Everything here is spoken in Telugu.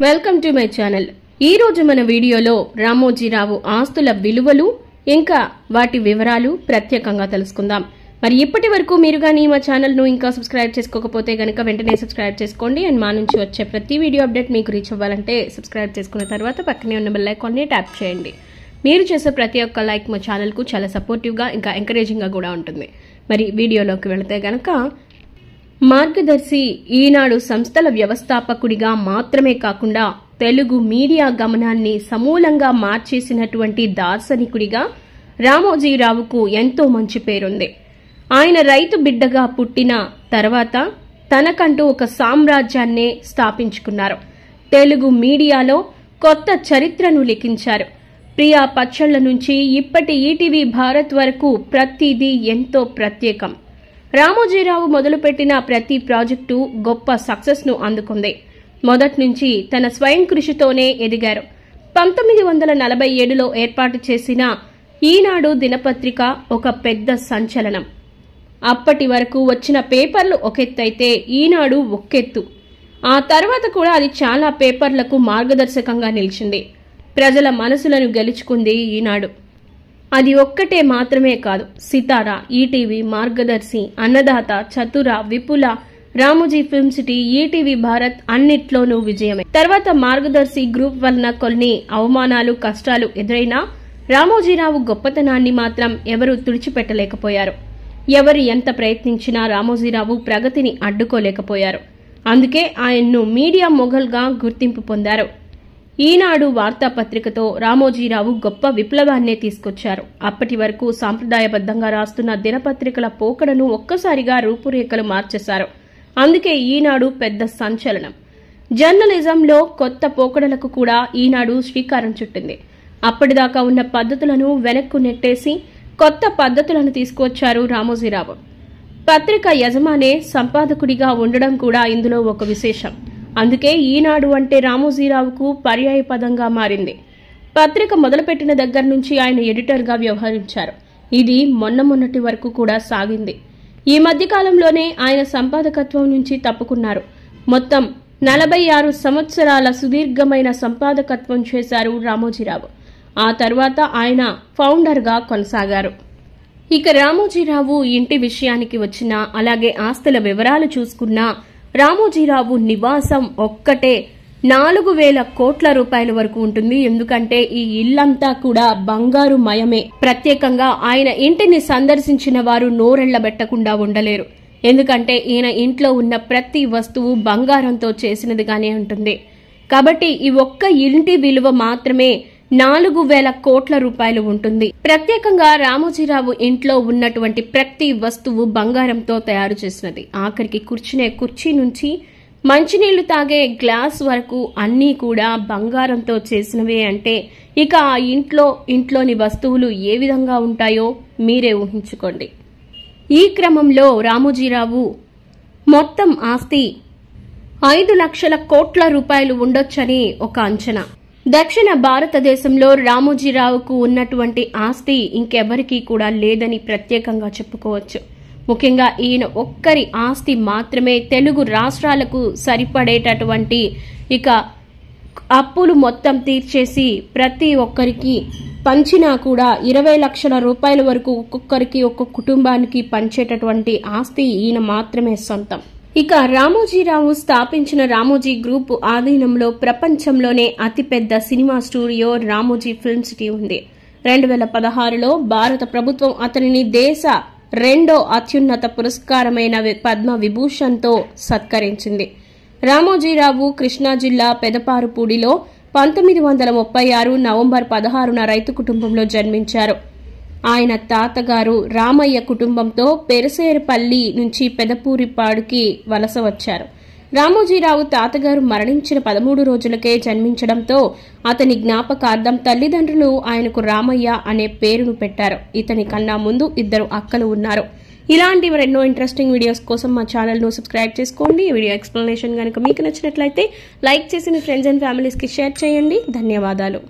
Welcome to my channel. ఈ రోజు మన వీడియోలో రామోజీరావు ఆస్తుల విలువలు ఇంకా వాటి వివరాలు ప్రత్యేకంగా తెలుసుకుందాం. మరి ఇప్పటి వరకు మీరు గానీ మా ఛానల్ ను ఇంకా సబ్స్క్రైబ్ చేసుకోకపోతే గనుక వెంటనే సబ్స్క్రైబ్ చేసుకోండి. అండ్ మా నుంచి వచ్చే ప్రతి వీడియో అప్డేట్ మీకు రీచ్ అవ్వాలంటే సబ్స్క్రైబ్ చేసుకున్న తర్వాత పక్కనే ఉన్న బెల్ ఐకాన్ ని ట్యాప్ చేయండి. మీరు చేసే ప్రతి ఒక్క లైక్ మా ఛానల్ కు చాలా సపోర్టివ్ గా ఇంకా ఎంకరేజింగ్ గా కూడా ఉంటుంది. మరి వీడియోలోకి వెళితే గనక మార్గదర్శి ఈనాడు సంస్థల వ్యవస్థాపకుడిగా మాత్రమే కాకుండా తెలుగు మీడియా గమనాన్ని సమూలంగా మార్చేసినటువంటి దార్శనికుడిగా రామోజీరావుకు ఎంతో మంచి పేరుంది. ఆయన రైతు బిడ్డగా పుట్టిన తర్వాత తనకంటూ ఒక సామ్రాజ్యాన్నే స్థాపించుకున్నారు. తెలుగు మీడియాలో కొత్త చరిత్రను లిఖించారు. ప్రియా పచ్చళ్ల నుంచి ఇప్పటి ఈటీవీ భారత్ వరకు ప్రతిదీ ఎంతో ప్రత్యేకం. రామోజీరావు మొదలుపెట్టిన ప్రతి ప్రాజెక్టు గొప్ప సక్సెస్ ను అందుకుంది. మొదటి నుంచి తన స్వయం కృషితోనే ఎదిగారు. 1947లో ఏర్పాటు చేసిన ఈనాడు దినపత్రిక ఒక పెద్ద సంచలనం. అప్పటి వరకు వచ్చిన పేపర్లు ఒకెత్తైతే ఈనాడు ఒక్కెత్తు. ఆ తర్వాత కూడా అది చాలా పేపర్లకు మార్గదర్శకంగా నిలిచింది. ప్రజల మనసులను గెలుచుకుంది ఈనాడు. అది ఒక్కటే మాత్రమే కాదు, Sitara, ETV, Margadarsi, Annadata, Chatura, Vipula, Ramoji film city, ETV Bharat అన్నిట్లోనూ విజయమే. తర్వాత మార్గదర్శి గ్రూప్ వలన కొన్ని అవమానాలు, కష్టాలు ఎదురైనా రామోజీరావు గొప్పతనాన్ని మాత్రం ఎవరూ తుడిచిపెట్టలేకపోయారు. ఎవరు ఎంత ప్రయత్నించినా రామోజీరావు ప్రగతిని అడ్డుకోలేకపోయారు. అందుకే ఆయన్ను మీడియా మొఘల్గా గుర్తింపు పొందారు. ఈనాడు వార్తాపత్రికతో రామోజీరావు గొప్ప విప్లవాన్నే తీసుకొచ్చారు. అప్పటి వరకు సాంప్రదాయబద్దంగా రాస్తున్న దినపత్రికల పోకడను ఒక్కసారిగా రూపురేఖలు మార్చేశారు. అందుకే ఈనాడు పెద్ద సంచలనం. జర్నలిజంలో కొత్త పోకడలకు కూడా ఈనాడు శ్రీకారం చుట్టింది. అప్పటిదాకా ఉన్న పద్ధతులను వెనక్కు నెట్టేసి కొత్త పద్ధతులను తీసుకువచ్చారు రామోజీరావు. పత్రిక యజమానే సంపాదకుడిగా ఉండడం కూడా ఇందులో ఒక విశేషం. అందుకే ఈనాడు అంటే రామోజీరావుకు పర్యాయ పదంగా మారింది. పత్రిక మొదలుపెట్టిన దగ్గర నుంచి ఆయన ఎడిటర్గా వ్యవహరించారు. ఇది మొన్నటి వరకు కూడా సాగింది. ఈ మధ్యకాలంలోనే ఆయన సంపాదకత్వం నుంచి తప్పుకున్నారు. మొత్తం 46 సంవత్సరాల సుదీర్ఘమైన సంపాదకత్వం చేశారు రామోజీరావు. ఆ తర్వాత ఆయన ఫౌండర్గా కొనసాగారు. ఇక రామోజీరావు ఇంటి విషయానికి వచ్చినా, అలాగే ఆస్తుల వివరాలు చూసుకున్నా రామోజీరావు నివాసం ఒక్కటే 4,000 కోట్ల రూపాయల వరకు ఉంటుంది. ఎందుకంటే ఈ ఇల్లంతా కూడా బంగారు మయమే. ప్రత్యేకంగా ఆయన ఇంటిని సందర్శించిన వారు నోరెళ్లబెట్టకుండా ఉండలేరు. ఎందుకంటే ఈయన ఇంట్లో ఉన్న ప్రతి వస్తువు బంగారంతో చేసినదిగానే ఉంటుంది. కాబట్టి ఈ ఒక్క ఇంటి విలువ మాత్రమే 4,000 కోట్ల రూపాయలు ఉంటుంది. ప్రత్యేకంగా రామోజీరావు ఇంట్లో ఉన్నటువంటి ప్రతి వస్తువు బంగారంతో తయారు చేసినది. ఆఖరికి కూర్చునే కుర్చీ నుంచి మంచినీళ్లు తాగే గ్లాస్ వరకు అన్నీ కూడా బంగారంతో చేసినవే. అంటే ఇక ఆ ఇంట్లోని వస్తువులు ఏ విధంగా ఉంటాయో మీరే ఊహించుకోండి. ఈ క్రమంలో రామోజీరావు మొత్తం ఆస్తి 5 లక్షల కోట్ల రూపాయలు ఉండొచ్చని ఒక అంచనా. దక్షిణ భారతదేశంలో రామోజీరావుకు ఉన్నటువంటి ఆస్తి ఇంకెవరికీ కూడా లేదని ప్రత్యేకంగా చెప్పుకోవచ్చు. ముఖ్యంగా ఈయన ఒక్కరి ఆస్తి మాత్రమే తెలుగు రాష్ట్రాలకు సరిపడేటటువంటి ఇక అప్పులు మొత్తం తీర్చేసి ప్రతి ఒక్కరికి పంచినా కూడా 20 లక్షల రూపాయల వరకు ఒక్కొక్కరికి ఒక్కొక్క కుటుంబానికి పంచేటటువంటి ఆస్తి ఈయన మాత్రమే సొంతం. ఇక రామోజీరావు స్థాపించిన రామోజీ గ్రూప్ ఆధీనంలో ప్రపంచంలోనే అతిపెద్ద cinema studio Ramoji film city ఉంది. 2016లో భారత ప్రభుత్వం అతనిని దేశ 2వ అత్యున్నత పురస్కారమైన పద్మ విభూషణ్తో సత్కరించింది. రామోజీరావు కృష్ణా జిల్లా పెదపారుపూడిలో 1936 నవంబర్ 16న రైతు కుటుంబంలో జన్మించారు. ఆయన తాతగారు రామయ్య కుటుంబంతో పెరసేరుపల్లి నుంచి పెదపూరిపాడుకి వలస వచ్చారు. రామోజీరావు తాతగారు మరణించిన 13 రోజులకే జన్మించడంతో అతని జ్ఞాపకార్థం తల్లిదండ్రులు ఆయనకు రామయ్య అనే పేరును పెట్టారు. ఇతని కన్నా ముందు 2 అక్కలు ఉన్నారు. ఇలాంటి మరెన్నో ఇంట్రెస్టింగ్ వీడియోస్ కోసం మా ఛానల్ ను సబ్స్క్రైబ్ చేసుకోండి. ఈ వీడియో ఎక్స్ప్లెనేషన్ కనుక మీకు నచ్చినట్లయితే లైక్ చేసి మీ ఫ్రెండ్స్ అండ్ ఫ్యామిలీస్ కి షేర్ చేయండి. ధన్యవాదాలు.